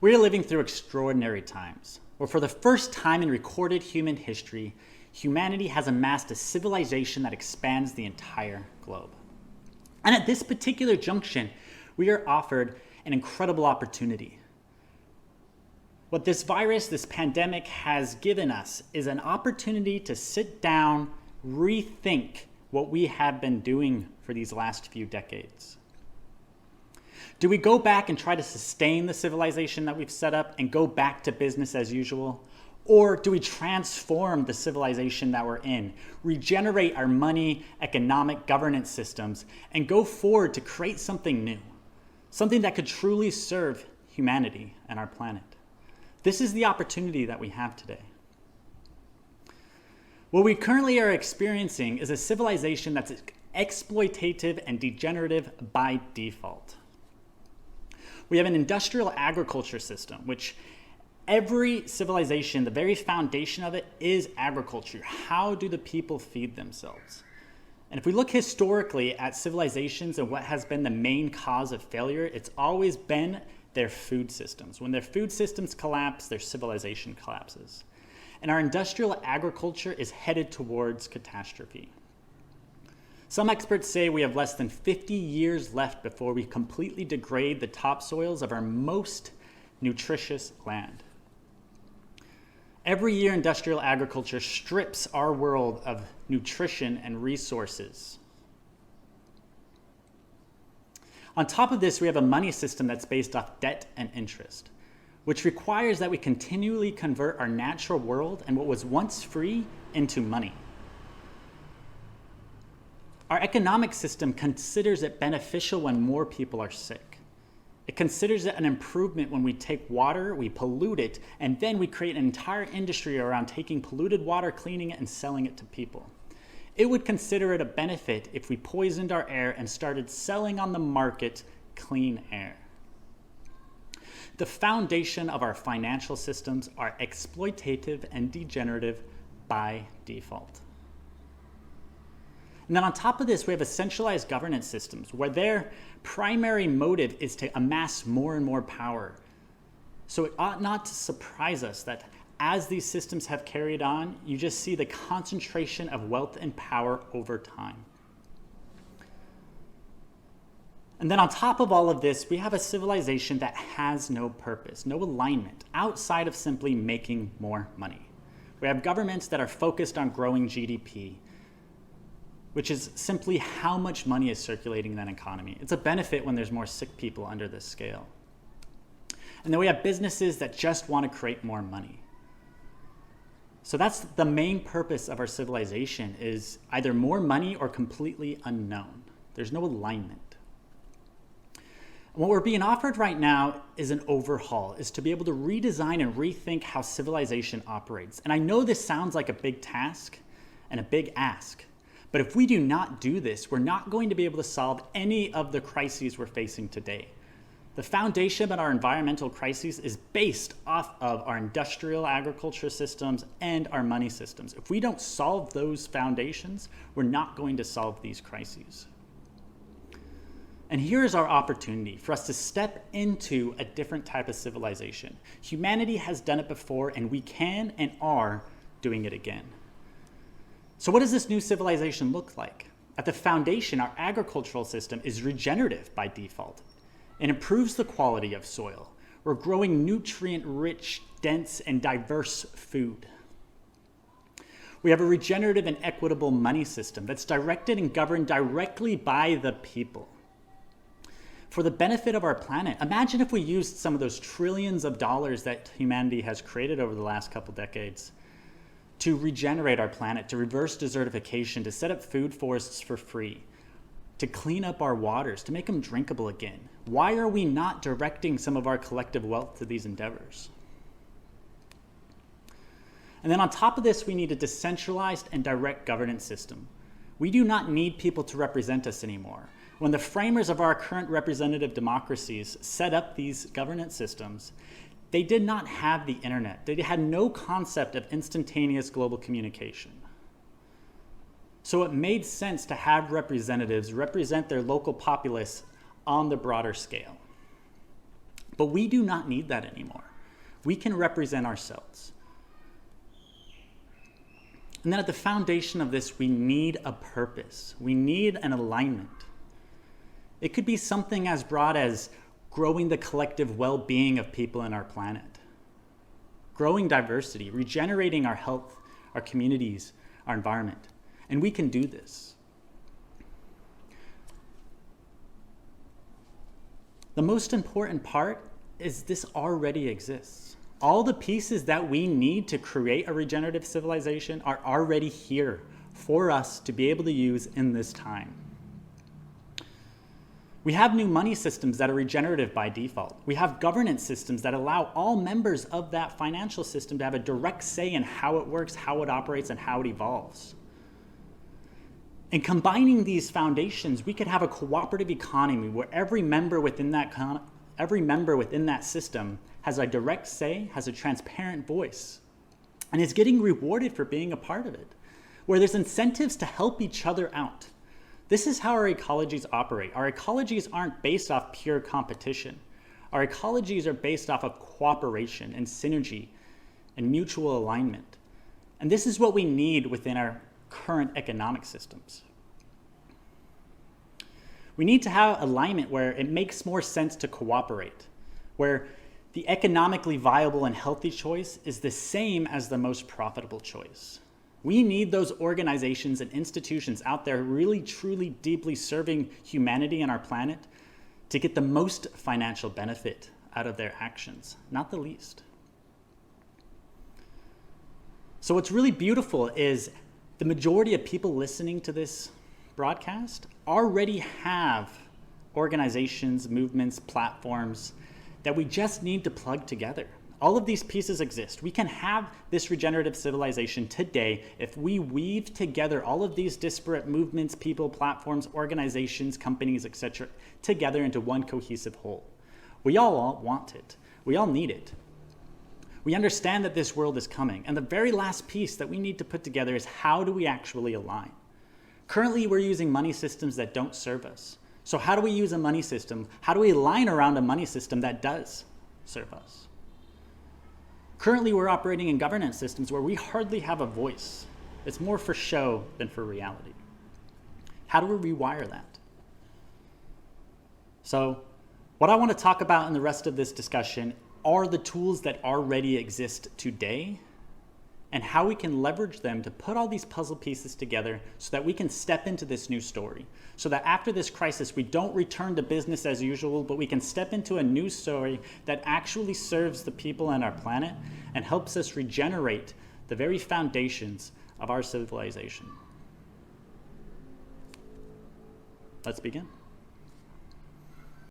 We are living through extraordinary times, where for the first time in recorded human history, humanity has amassed a civilization that expands the entire globe. And at this particular junction, we are offered an incredible opportunity. What this virus, this pandemic has given us is an opportunity to sit down, rethink what we have been doing for these last few decades. Do we go back and try to sustain the civilization that we've set up and go back to business as usual? Or do we transform the civilization that we're in, regenerate our money, economic, governance systems, and go forward to create something new, something that could truly serve humanity and our planet? This is the opportunity that we have today. What we currently are experiencing is a civilization that's exploitative and degenerative by default. We have an industrial agriculture system, which every civilization, the very foundation of it is agriculture. How do the people feed themselves? And if we look historically at civilizations and what has been the main cause of failure, it's always been their food systems. When their food systems collapse, their civilization collapses. And our industrial agriculture is headed towards catastrophe. Some experts say we have less than 50 years left before we completely degrade the topsoils of our most nutritious land. Every year, industrial agriculture strips our world of nutrition and resources. On top of this, we have a money system that's based off debt and interest, which requires that we continually convert our natural world and what was once free into money. Our economic system considers it beneficial when more people are sick. It considers it an improvement when we take water, we pollute it, and then we create an entire industry around taking polluted water, cleaning it, and selling it to people. It would consider it a benefit if we poisoned our air and started selling on the market clean air. The foundation of our financial systems are exploitative and degenerative by default. And then on top of this, we have a centralized governance systems where their primary motive is to amass more and more power. So it ought not to surprise us that as these systems have carried on, you just see the concentration of wealth and power over time. And then on top of all of this, we have a civilization that has no purpose, no alignment, outside of simply making more money. We have governments that are focused on growing GDP, which is simply how much money is circulating in that economy. It's a benefit when there's more sick people under this scale. And then we have businesses that just want to create more money. So that's the main purpose of our civilization, is either more money or completely unknown. There's no alignment. And what we're being offered right now is an overhaul, is to be able to redesign and rethink how civilization operates. And I know this sounds like a big task and a big ask, but if we do not do this, we're not going to be able to solve any of the crises we're facing today. The foundation of our environmental crises is based off of our industrial agriculture systems and our money systems. If we don't solve those foundations, we're not going to solve these crises. And here's our opportunity for us to step into a different type of civilization. Humanity has done it before, and we can and are doing it again. So what does this new civilization look like? At the foundation, our agricultural system is regenerative by default. It improves the quality of soil. We're growing nutrient-rich, dense, and diverse food. We have a regenerative and equitable money system that's directed and governed directly by the people. For the benefit of our planet, imagine if we used some of those trillions of dollars that humanity has created over the last couple decades to regenerate our planet, to reverse desertification, to set up food forests for free, to clean up our waters, to make them drinkable again. Why are we not directing some of our collective wealth to these endeavors? And then on top of this, we need a decentralized and direct governance system. We do not need people to represent us anymore. When the framers of our current representative democracies set up these governance systems, they did not have the internet. They had no concept of instantaneous global communication. So it made sense to have representatives represent their local populace on the broader scale. But we do not need that anymore. We can represent ourselves. And then at the foundation of this, we need a purpose. We need an alignment. It could be something as broad as growing the collective well-being of people on our planet, growing diversity, regenerating our health, our communities, our environment. And we can do this. The most important part is this already exists. All the pieces that we need to create a regenerative civilization are already here for us to be able to use in this time. We have new money systems that are regenerative by default. We have governance systems that allow all members of that financial system to have a direct say in how it works, how it operates, and how it evolves. And combining these foundations, we could have a cooperative economy where every member within that system has a direct say, has a transparent voice, and is getting rewarded for being a part of it, where there's incentives to help each other out. This is how our ecologies operate. Our ecologies aren't based off pure competition. Our ecologies are based off of cooperation and synergy and mutual alignment. And this is what we need within our current economic systems. We need to have alignment where it makes more sense to cooperate, where the economically viable and healthy choice is the same as the most profitable choice. We need those organizations and institutions out there really, truly, deeply serving humanity and our planet to get the most financial benefit out of their actions, not the least. So what's really beautiful is the majority of people listening to this broadcast already have organizations, movements, platforms that we just need to plug together. All of these pieces exist. We can have this regenerative civilization today if we weave together all of these disparate movements, people, platforms, organizations, companies, etc., together into one cohesive whole. We all want it. We all need it. We understand that this world is coming, and the very last piece that we need to put together is how do we actually align? Currently, we're using money systems that don't serve us. So how do we use a money system? How do we align around a money system that does serve us? Currently, we're operating in governance systems where we hardly have a voice. It's more for show than for reality. How do we rewire that? So what I want to talk about in the rest of this discussion are the tools that already exist today and how we can leverage them to put all these puzzle pieces together so that we can step into this new story. So that after this crisis, we don't return to business as usual, but we can step into a new story that actually serves the people on our planet and helps us regenerate the very foundations of our civilization. Let's begin.